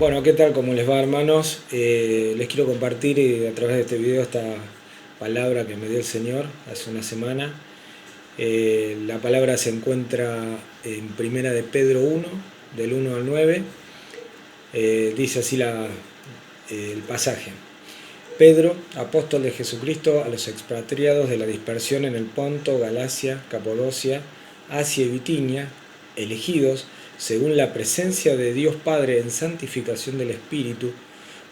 Bueno, ¿qué tal? ¿Cómo les va, hermanos? Les quiero compartir a través de este video esta palabra que me dio el Señor hace una semana. La palabra se encuentra en Primera de Pedro 1, del 1 al 9. Dice así el pasaje. Pedro, apóstol de Jesucristo, a los expatriados de la dispersión en el Ponto, Galacia, Capadocia, Asia y Bitinia, elegidos según la presencia de Dios Padre en santificación del Espíritu,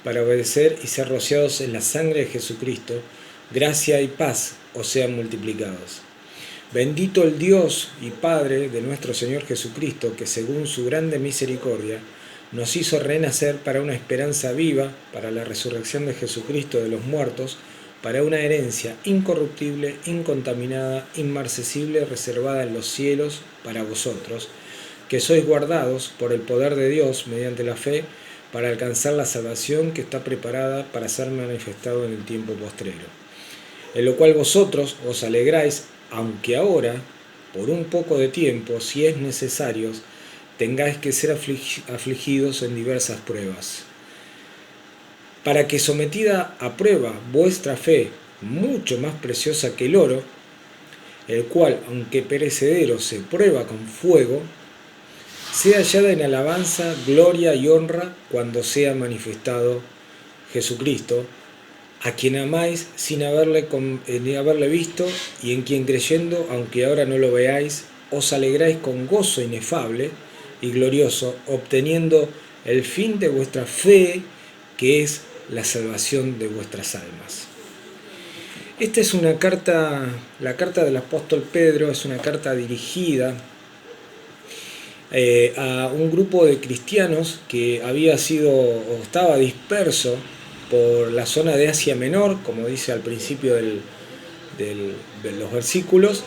para obedecer y ser rociados en la sangre de Jesucristo, gracia y paz os sean multiplicados. Bendito el Dios y Padre de nuestro Señor Jesucristo, que según su grande misericordia nos hizo renacer para una esperanza viva, para la resurrección de Jesucristo de los muertos, para una herencia incorruptible, incontaminada, inmarcesible, reservada en los cielos para vosotros, que sois guardados por el poder de Dios mediante la fe, para alcanzar la salvación que está preparada para ser manifestado en el tiempo postrero. En lo cual vosotros os alegráis, aunque ahora, por un poco de tiempo, si es necesario, tengáis que ser afligidos en diversas pruebas, para que sometida a prueba vuestra fe, mucho más preciosa que el oro, el cual, aunque perecedero, se prueba con fuego, sea hallada en alabanza, gloria y honra cuando sea manifestado Jesucristo, a quien amáis sin haberle visto, y en quien creyendo, aunque ahora no lo veáis, os alegráis con gozo inefable y glorioso, obteniendo el fin de vuestra fe, que es la salvación de vuestras almas. Esta es una carta, la carta del apóstol Pedro, es una carta dirigida a un grupo de cristianos que había sido o estaba disperso por la zona de Asia Menor, como dice al principio de los versículos,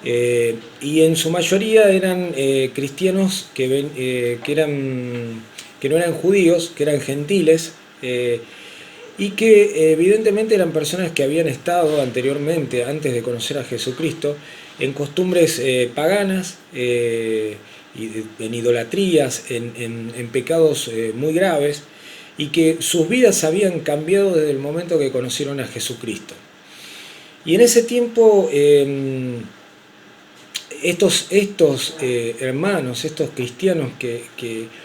y en su mayoría eran cristianos que no eran judíos, que eran gentiles, y que evidentemente eran personas que habían estado anteriormente, antes de conocer a Jesucristo, en costumbres paganas, en idolatrías, en pecados muy graves, y que sus vidas habían cambiado desde el momento que conocieron a Jesucristo. Y en ese tiempo estos hermanos, estos cristianos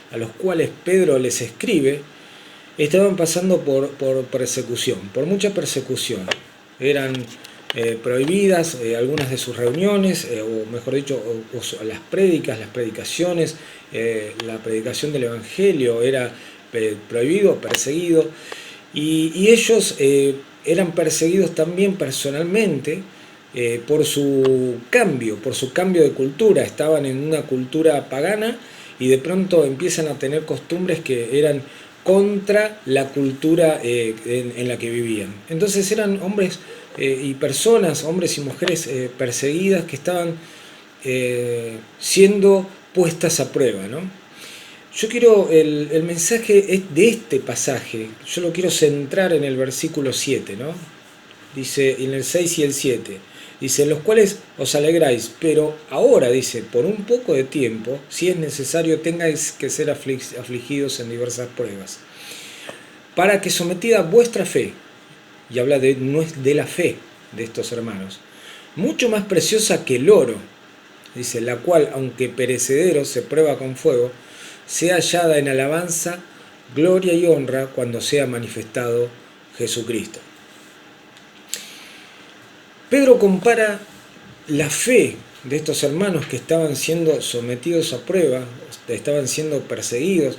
a los cuales Pedro les escribe, estaban pasando por persecución, por mucha persecución. Eran prohibidas algunas de sus reuniones, o mejor dicho, las predicaciones, la predicación del Evangelio era prohibido, perseguido, y ellos eran perseguidos también personalmente por su cambio de cultura. Estaban en una cultura pagana y de pronto empiezan a tener costumbres que eran contra la cultura en la que vivían. Entonces eran hombres y personas, hombres y mujeres perseguidas, que estaban siendo puestas a prueba, ¿no? Yo quiero, el mensaje de este pasaje, yo lo quiero centrar en el versículo 7, ¿no? Dice, en el 6 y el 7, dice, en los cuales os alegráis, pero ahora, dice, por un poco de tiempo, si es necesario, tengáis que ser afligidos en diversas pruebas, para que sometida vuestra fe, y habla de la fe de estos hermanos, mucho más preciosa que el oro, dice, la cual, aunque perecedero, se prueba con fuego, sea hallada en alabanza, gloria y honra cuando sea manifestado Jesucristo. Pedro compara la fe de estos hermanos que estaban siendo sometidos a prueba, estaban siendo perseguidos,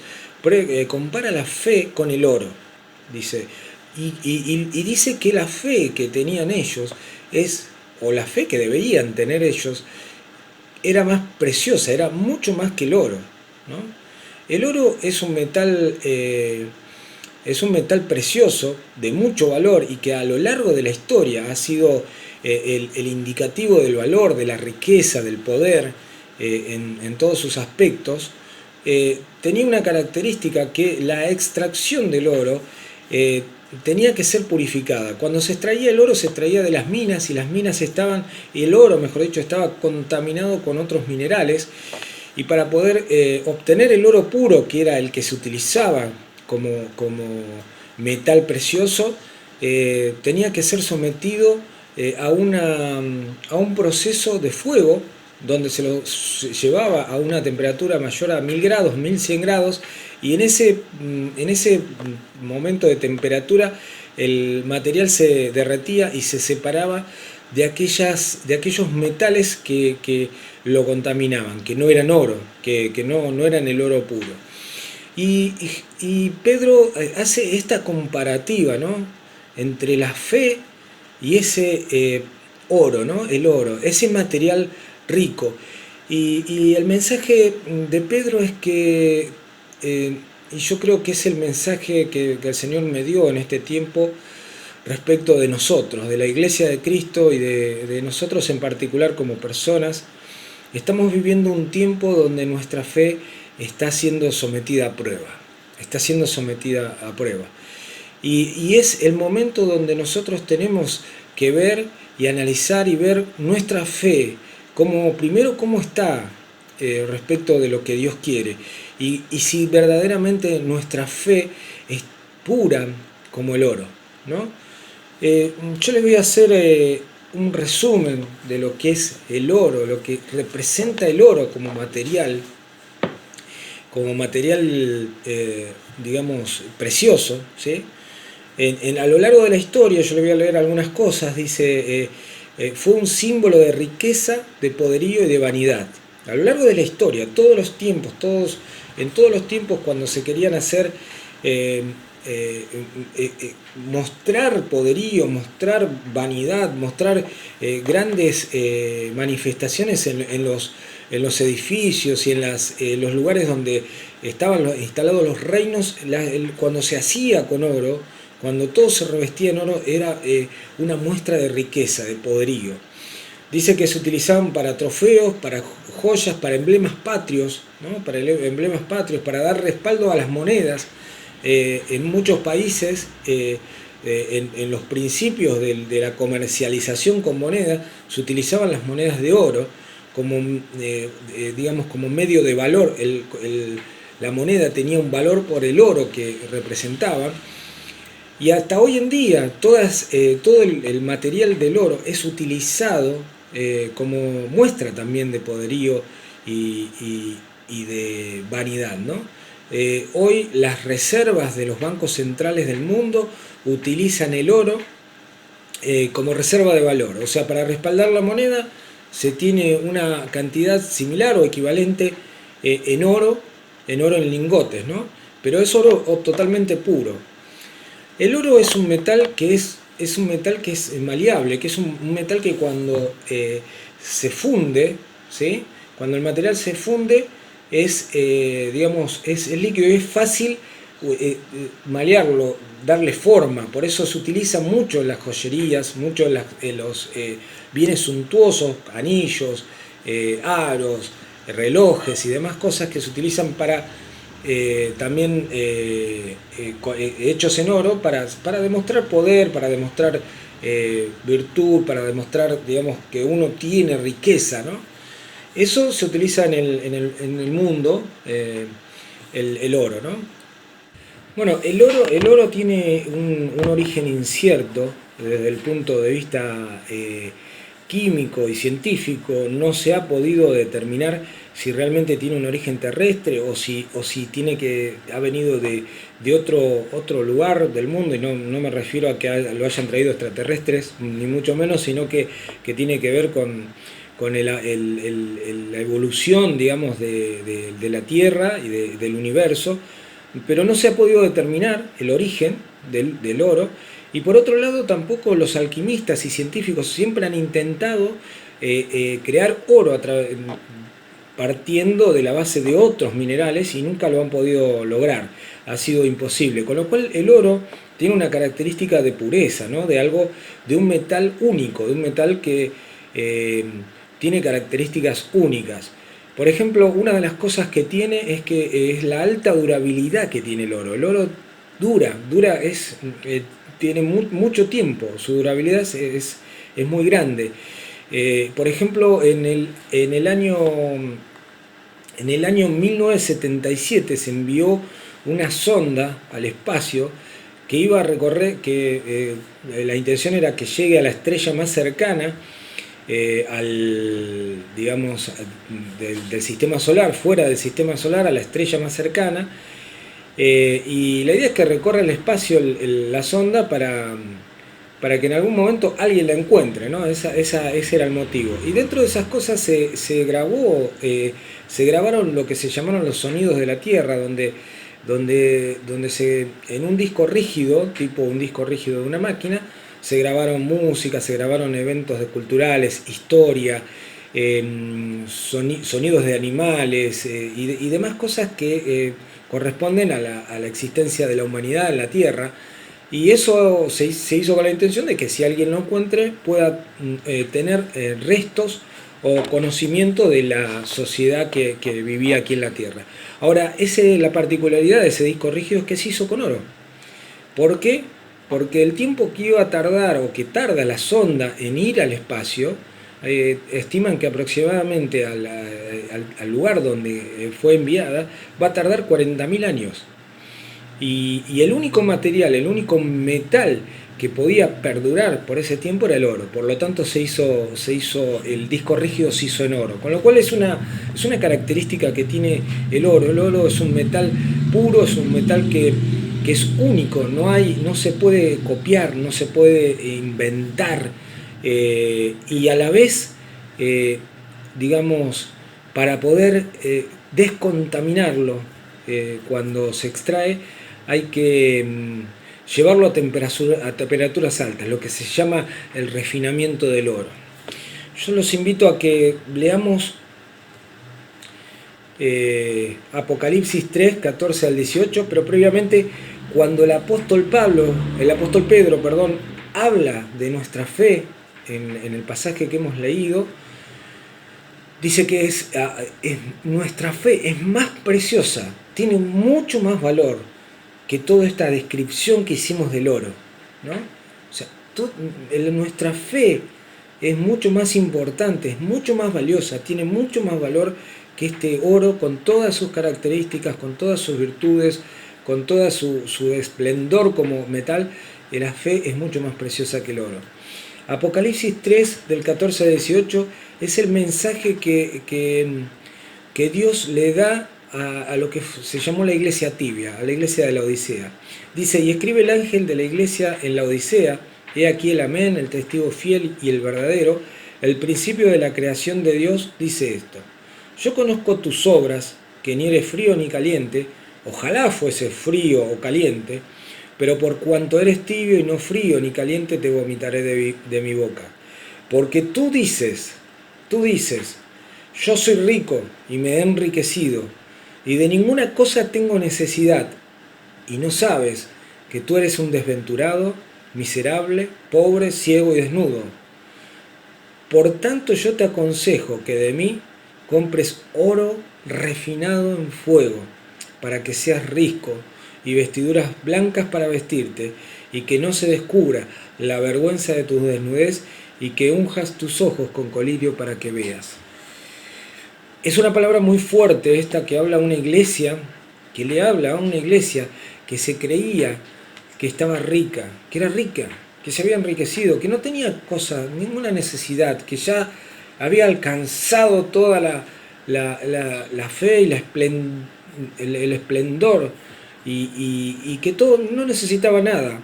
compara la fe con el oro, dice, y dice que la fe que tenían ellos o la fe que deberían tener ellos, era más preciosa, era mucho más que el oro, ¿no? El oro es un metal precioso, de mucho valor, y que a lo largo de la historia ha sido el indicativo del valor, de la riqueza, del poder en todos sus aspectos. Tenía una característica, que la extracción del oro tenía que ser purificada. Cuando se extraía el oro, se extraía de las minas, y las minas el oro, mejor dicho, estaba contaminado con otros minerales, y para poder obtener el oro puro, que era el que se utilizaba como metal precioso, tenía que ser sometido a un proceso de fuego donde se llevaba a una temperatura mayor a 1000 grados, 1100 grados, y en ese momento de temperatura el material se derretía y se separaba de aquellos metales que lo contaminaban, que no eran oro, que no eran el oro puro. Y Pedro hace esta comparativa, ¿no?, entre la fe y ese oro, ¿no?, el oro, ese material rico. Y el mensaje de Pedro es que, y yo creo que es el mensaje que el Señor me dio en este tiempo respecto de nosotros, de la Iglesia de Cristo y de nosotros en particular como personas. Estamos viviendo un tiempo donde nuestra fe está siendo sometida a prueba, está siendo sometida a prueba. Y es el momento donde nosotros tenemos que ver y analizar y ver nuestra fe, primero cómo está respecto de lo que Dios quiere, y si verdaderamente nuestra fe es pura como el oro, ¿no? Yo les voy a hacer un resumen de lo que es el oro, lo que representa el oro como material digamos, precioso, ¿sí? A lo largo de la historia, yo le voy a leer algunas cosas, dice, fue un símbolo de riqueza, de poderío y de vanidad. A lo largo de la historia, todos los tiempos, en todos los tiempos cuando se querían hacer, mostrar poderío, mostrar vanidad, mostrar grandes manifestaciones en los edificios y en los lugares donde estaban instalados los reinos, cuando se hacía con oro, cuando todo se revestía en oro, era una muestra de riqueza, de poderío. Dice que se utilizaban para trofeos, para joyas, para emblemas patrios, ¿no?, para dar respaldo a las monedas. En muchos países, en los principios de la comercialización con moneda, se utilizaban las monedas de oro digamos, como medio de valor. La moneda tenía un valor por el oro que representaba. Y hasta hoy en día todo el material del oro es utilizado como muestra también de poderío y de vanidad, ¿no? Hoy las reservas de los bancos centrales del mundo utilizan el oro como reserva de valor. O sea, para respaldar la moneda se tiene una cantidad similar o equivalente en oro en lingotes, ¿no? Pero es oro totalmente puro. El oro es un metal que es maleable, que es un metal que cuando se funde, ¿sí?, cuando el material se funde, digamos, es líquido y es fácil malearlo, darle forma. Por eso se utiliza mucho en las joyerías, mucho en los bienes suntuosos, anillos, aros, relojes y demás cosas que se utilizan para también hechos en oro para demostrar poder, para demostrar virtud, para demostrar, digamos, que uno tiene riqueza, ¿no? Eso se utiliza en el mundo, el oro, ¿no? Bueno, el oro tiene un origen incierto desde el punto de vista químico y científico. No se ha podido determinar si realmente tiene un origen terrestre o si ha venido de otro lugar del mundo, y no me refiero a que lo hayan traído extraterrestres, ni mucho menos, sino que tiene que ver con la evolución, digamos, de la Tierra y del universo, pero no se ha podido determinar el origen del oro. Y por otro lado, tampoco los alquimistas y científicos siempre han intentado crear oro partiendo de la base de otros minerales, y nunca lo han podido lograr. Ha sido imposible. Con lo cual el oro tiene una característica de pureza, ¿no?, de un metal único, de un metal que tiene características únicas. Por ejemplo, una de las cosas que tiene es la alta durabilidad que tiene el oro. El oro tiene mucho tiempo, su durabilidad es muy grande. Por ejemplo, en el año 1977 se envió una sonda al espacio que iba a recorrer, la intención era que llegue a la estrella más cercana, digamos, del sistema solar, fuera del sistema solar, a la estrella más cercana. Y la idea es que recorra el espacio la sonda para que en algún momento alguien la encuentre, ¿no? Ese era el motivo. Y dentro de esas cosas se grabaron lo que se llamaron los sonidos de la Tierra, en un disco rígido, tipo un disco rígido de una máquina, se grabaron música, se grabaron eventos culturales, historia, sonidos de animales, y demás cosas que corresponden a la existencia de la humanidad en la Tierra. Y eso se hizo con la intención de que si alguien lo encuentre pueda tener restos o conocimiento de la sociedad que vivía aquí en la Tierra. Ahora, la particularidad de ese disco rígido es que se hizo con oro. ¿Por qué? Porque el tiempo que iba a tardar o que tarda la sonda en ir al espacio, estiman que aproximadamente al lugar donde fue enviada va a tardar 40.000 años. Y el único material, el único metal que podía perdurar por ese tiempo era el oro. Por lo tanto el disco rígido se hizo en oro. Con lo cual es una característica que tiene el oro. El oro es un metal puro, es un metal que es único, no se puede copiar, no se puede inventar. Y a la vez, digamos, para poder descontaminarlo cuando se extrae, hay que llevarlo a temperaturas altas, lo que se llama el refinamiento del oro. Yo los invito a que leamos Apocalipsis 3, 14 al 18, pero previamente, cuando el apóstol Pedro, habla de nuestra fe en el pasaje que hemos leído, dice que nuestra fe es más preciosa, tiene mucho más valor que toda esta descripción que hicimos del oro, ¿no? O sea, nuestra fe es mucho más importante, es mucho más valiosa, tiene mucho más valor que este oro, con todas sus características, con todas sus virtudes, con todo su esplendor como metal. La fe es mucho más preciosa que el oro. Apocalipsis 3, del 14 al 18, es el mensaje que Dios le da a lo que se llamó la iglesia tibia, a la iglesia de la Odisea. Dice: y escribe el ángel de la iglesia en la Odisea: he aquí el amén, el testigo fiel y el verdadero, el principio de la creación de Dios, dice esto: yo conozco tus obras, que ni eres frío ni caliente, ojalá fuese frío o caliente, pero por cuanto eres tibio y no frío ni caliente, te vomitaré de mi boca. Porque tú dices, yo soy rico y me he enriquecido, y de ninguna cosa tengo necesidad, y no sabes que tú eres un desventurado, miserable, pobre, ciego y desnudo. Por tanto yo te aconsejo que de mí compres oro refinado en fuego, para que seas rico, y vestiduras blancas para vestirte, y que no se descubra la vergüenza de tu desnudez, y que unjas tus ojos con colirio para que veas. Es una palabra muy fuerte esta, que habla a una iglesia, que le habla a una iglesia que se creía que estaba rica, que era rica, que se había enriquecido, que no tenía ninguna necesidad, que ya había alcanzado toda la fe y el esplendor, y que todo, no necesitaba nada.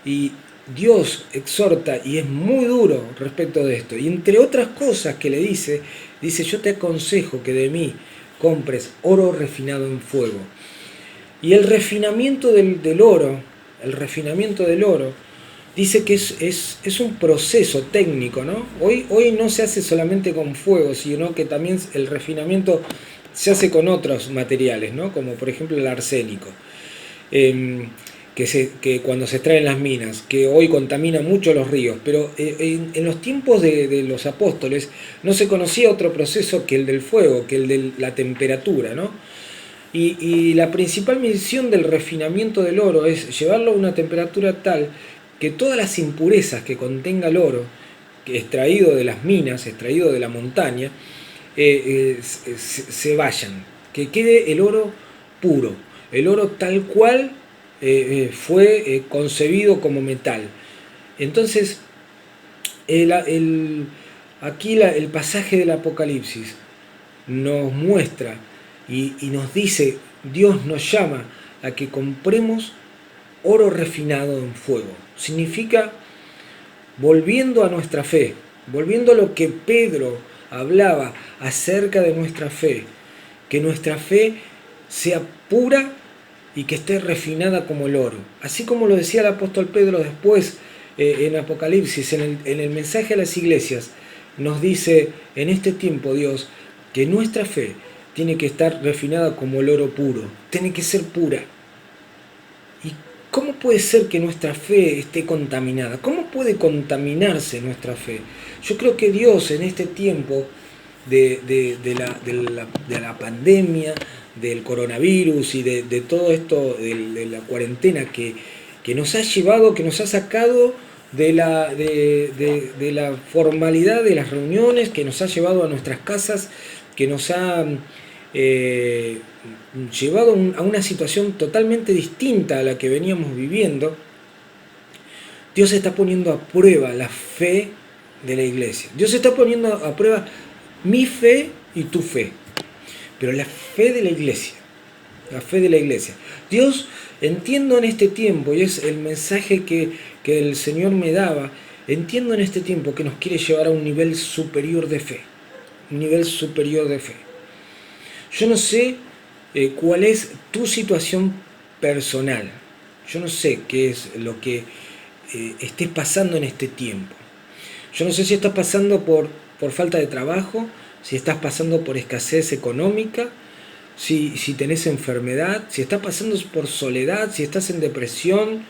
Y Dios exhorta, y es muy duro respecto de esto, y entre otras cosas que le dice, yo te aconsejo que de mí compres oro refinado en fuego. Y el refinamiento del oro, dice que es un proceso técnico, ¿no? Hoy no se hace solamente con fuego, sino que también el refinamiento se hace con otros materiales, ¿no? Como por ejemplo el arsénico, que cuando se extraen las minas, que hoy contamina mucho los ríos, pero en los tiempos de los apóstoles no se conocía otro proceso que el del fuego, que el de la temperatura, ¿no? Y la principal misión del refinamiento del oro es llevarlo a una temperatura tal que todas las impurezas que contenga el oro, extraído de las minas, extraído de la montaña, se vayan, que quede el oro puro. el oro tal cual fue concebido como metal. Entonces, aquí el pasaje del Apocalipsis nos muestra y nos dice, Dios nos llama a que compremos oro refinado en fuego. Significa volviendo a nuestra fe, volviendo a lo que Pedro hablaba acerca de nuestra fe, que nuestra fe sea pura y que esté refinada como el oro. Así como lo decía el apóstol Pedro después en Apocalipsis, en el mensaje a las iglesias, nos dice en este tiempo Dios que nuestra fe tiene que estar refinada como el oro puro, tiene que ser pura. ¿Y cómo puede ser que nuestra fe esté contaminada? ¿Cómo puede contaminarse nuestra fe? Yo creo que Dios en este tiempo de la pandemia, del coronavirus y de todo esto, de la cuarentena que nos ha llevado, que nos ha sacado de la formalidad de las reuniones, que nos ha llevado a nuestras casas, que nos ha llevado a una situación totalmente distinta a la que veníamos viviendo. Dios está poniendo a prueba la fe de la iglesia. Dios está poniendo a prueba mi fe y tu fe, pero la fe de la iglesia, la fe de la iglesia. Dios, entiendo en este tiempo, y es el mensaje que el Señor me daba, entiendo en este tiempo que nos quiere llevar a un nivel superior de fe, un nivel superior de fe. Yo no sé cuál es tu situación personal, yo no sé qué es lo que estés pasando en este tiempo. Yo no sé si estás pasando por falta de trabajo, si estás pasando por escasez económica, si tenés enfermedad, si estás pasando por soledad, si estás en depresión,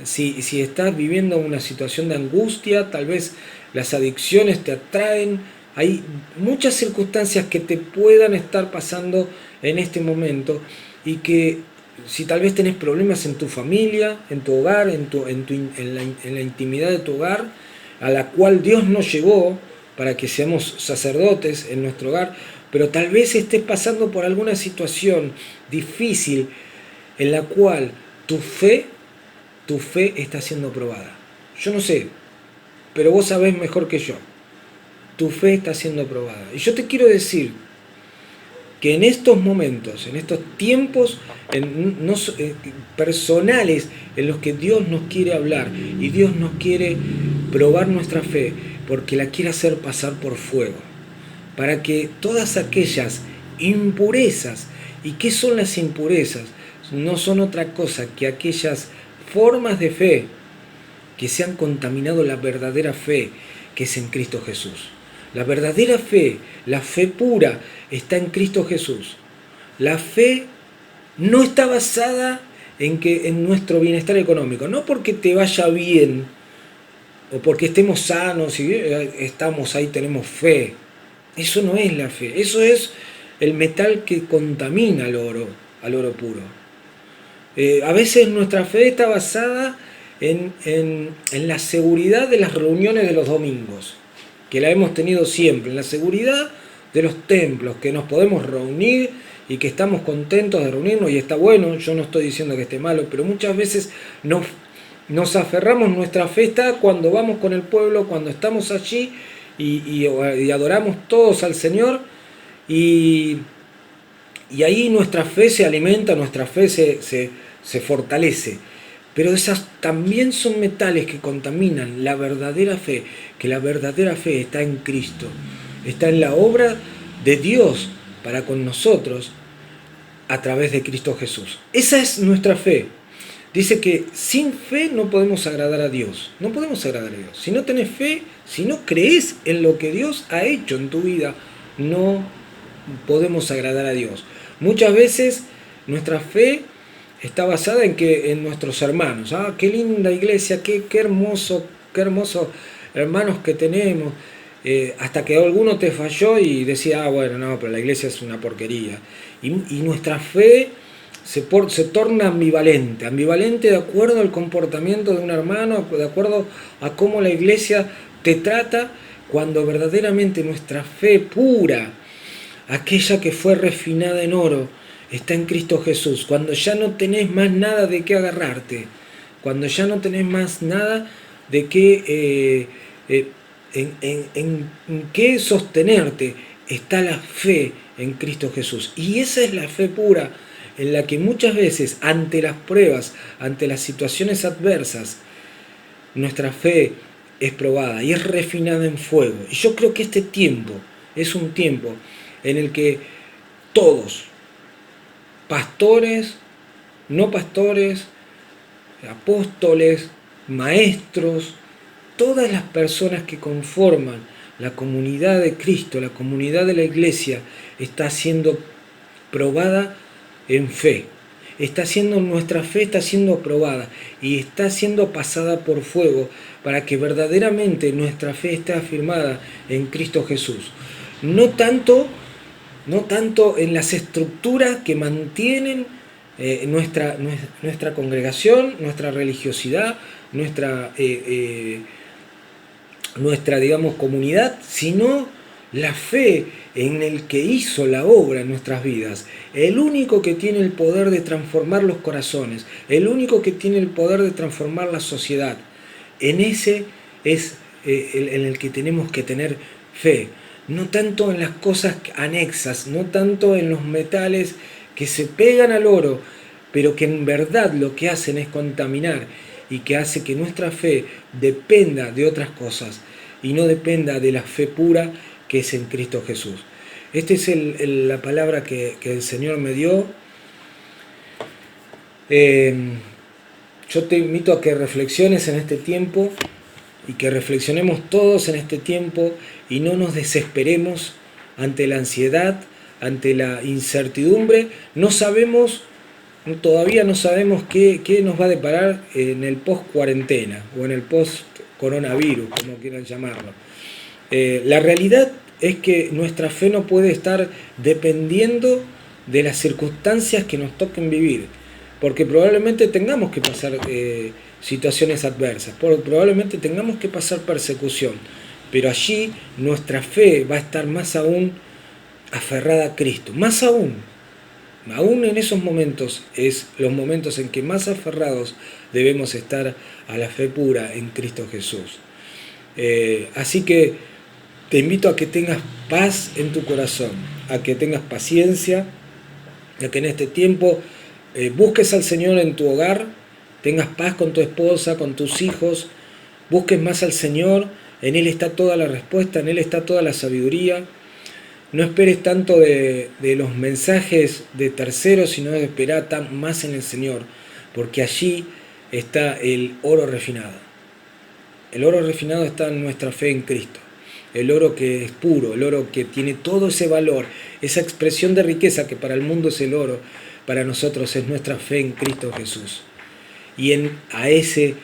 si estás viviendo una situación de angustia, tal vez las adicciones te atraen. Hay muchas circunstancias que te puedan estar pasando en este momento y que si tal vez tenés problemas en tu familia, en tu hogar, en la intimidad de tu hogar, a la cual Dios nos llevó para que seamos sacerdotes en nuestro hogar, pero tal vez estés pasando por alguna situación difícil en la cual tu fe está siendo probada. Yo no sé, pero vos sabés mejor que yo. Tu fe está siendo probada. Y yo te quiero decir que en estos momentos, en estos tiempos personales en los que Dios nos quiere hablar y Dios nos quiere probar nuestra fe, porque la quiere hacer pasar por fuego, para que todas aquellas impurezas, ¿y qué son las impurezas? No son otra cosa que aquellas formas de fe que se han contaminado la verdadera fe que es en Cristo Jesús. La verdadera fe, la fe pura, está en Cristo Jesús. La fe no está basada en nuestro bienestar económico, no porque te vaya bien o porque estemos sanos y estamos ahí, tenemos fe. Eso no es la fe, eso es el metal que contamina al oro puro. A veces nuestra fe está basada en la seguridad de las reuniones de los domingos, que la hemos tenido siempre, en la seguridad de los templos, que nos podemos reunir y que estamos contentos de reunirnos y está bueno, yo no estoy diciendo que esté malo, pero muchas veces nos aferramos, nuestra fe está cuando vamos con el pueblo, cuando estamos allí y adoramos todos al Señor y ahí nuestra fe se alimenta, nuestra fe se fortalece. Pero esas también son metales que contaminan la verdadera fe, que la verdadera fe está en Cristo, está en la obra de Dios para con nosotros a través de Cristo Jesús. Esa es nuestra fe. Dice que sin fe no podemos agradar a Dios, no podemos agradar a Dios. Si no tenés fe, si no crees en lo que Dios ha hecho en tu vida, no podemos agradar a Dios. Muchas veces nuestra fe está basada en nuestros hermanos. Qué linda iglesia, qué hermosos hermanos que tenemos. Hasta que alguno te falló y decía, bueno, no, pero la iglesia es una porquería. Y nuestra fe se torna ambivalente de acuerdo al comportamiento de un hermano, de acuerdo a cómo la iglesia te trata, cuando verdaderamente nuestra fe pura, aquella que fue refinada en oro, está en Cristo Jesús. Cuando ya no tenés más nada de qué agarrarte, cuando ya no tenés más nada de qué, en qué sostenerte, está la fe en Cristo Jesús. Y esa es la fe pura, en la que muchas veces, ante las pruebas, ante las situaciones adversas, nuestra fe es probada y es refinada en fuego. Y yo creo que este tiempo es un tiempo en el que todos, pastores, no pastores, apóstoles, maestros, todas las personas que conforman la comunidad de Cristo, la comunidad de la iglesia, está siendo probada en fe. Nuestra fe está siendo probada y está siendo pasada por fuego para que verdaderamente nuestra fe esté afirmada en Cristo Jesús. No tanto en las estructuras que mantienen nuestra congregación, nuestra religiosidad, nuestra digamos, comunidad, sino la fe en el que hizo la obra en nuestras vidas, el único que tiene el poder de transformar los corazones, el único que tiene el poder de transformar la sociedad. En ese es en el que tenemos que tener fe, no tanto en las cosas anexas, no tanto en los metales que se pegan al oro, pero que en verdad lo que hacen es contaminar y que hace que nuestra fe dependa de otras cosas y no dependa de la fe pura que es en Cristo Jesús. Esta es la palabra que el Señor me dio. Yo te invito a que reflexiones en este tiempo y que reflexionemos todos en este tiempo y no nos desesperemos ante la ansiedad, ante la incertidumbre. Todavía no sabemos qué nos va a deparar en el post-cuarentena o en el post-coronavirus, como quieran llamarlo. La realidad es que nuestra fe no puede estar dependiendo de las circunstancias que nos toquen vivir, porque probablemente tengamos que pasar situaciones adversas, probablemente tengamos que pasar persecución, pero allí nuestra fe va a estar más aún aferrada a Cristo, más aún en esos momentos es los momentos en que más aferrados debemos estar a la fe pura en Cristo Jesús. Así que te invito a que tengas paz en tu corazón, a que tengas paciencia, a que en este tiempo busques al Señor en tu hogar, tengas paz con tu esposa, con tus hijos, busques más al Señor, en Él está toda la respuesta, en Él está toda la sabiduría. No esperes tanto de los mensajes de terceros, sino de esperar más en el Señor, porque allí está el oro refinado. El oro refinado está en nuestra fe en Cristo. El oro que es puro, el oro que tiene todo ese valor, esa expresión de riqueza que para el mundo es el oro, para nosotros es nuestra fe en Cristo Jesús. Y a ese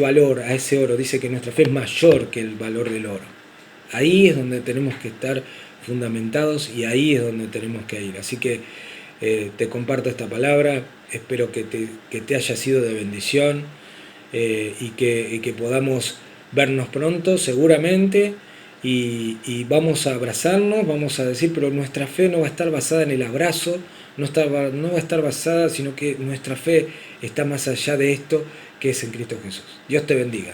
valor, a ese oro, dice que nuestra fe es mayor que el valor del oro. Ahí es donde tenemos que estar fundamentados y ahí es donde tenemos que ir. Así que te comparto esta palabra, espero que te haya sido de bendición y que podamos vernos pronto seguramente y vamos a abrazarnos, vamos a decir, pero nuestra fe no va a estar basada en el abrazo, no va a estar basada, sino que nuestra fe está más allá de esto que es en Cristo Jesús. Dios te bendiga.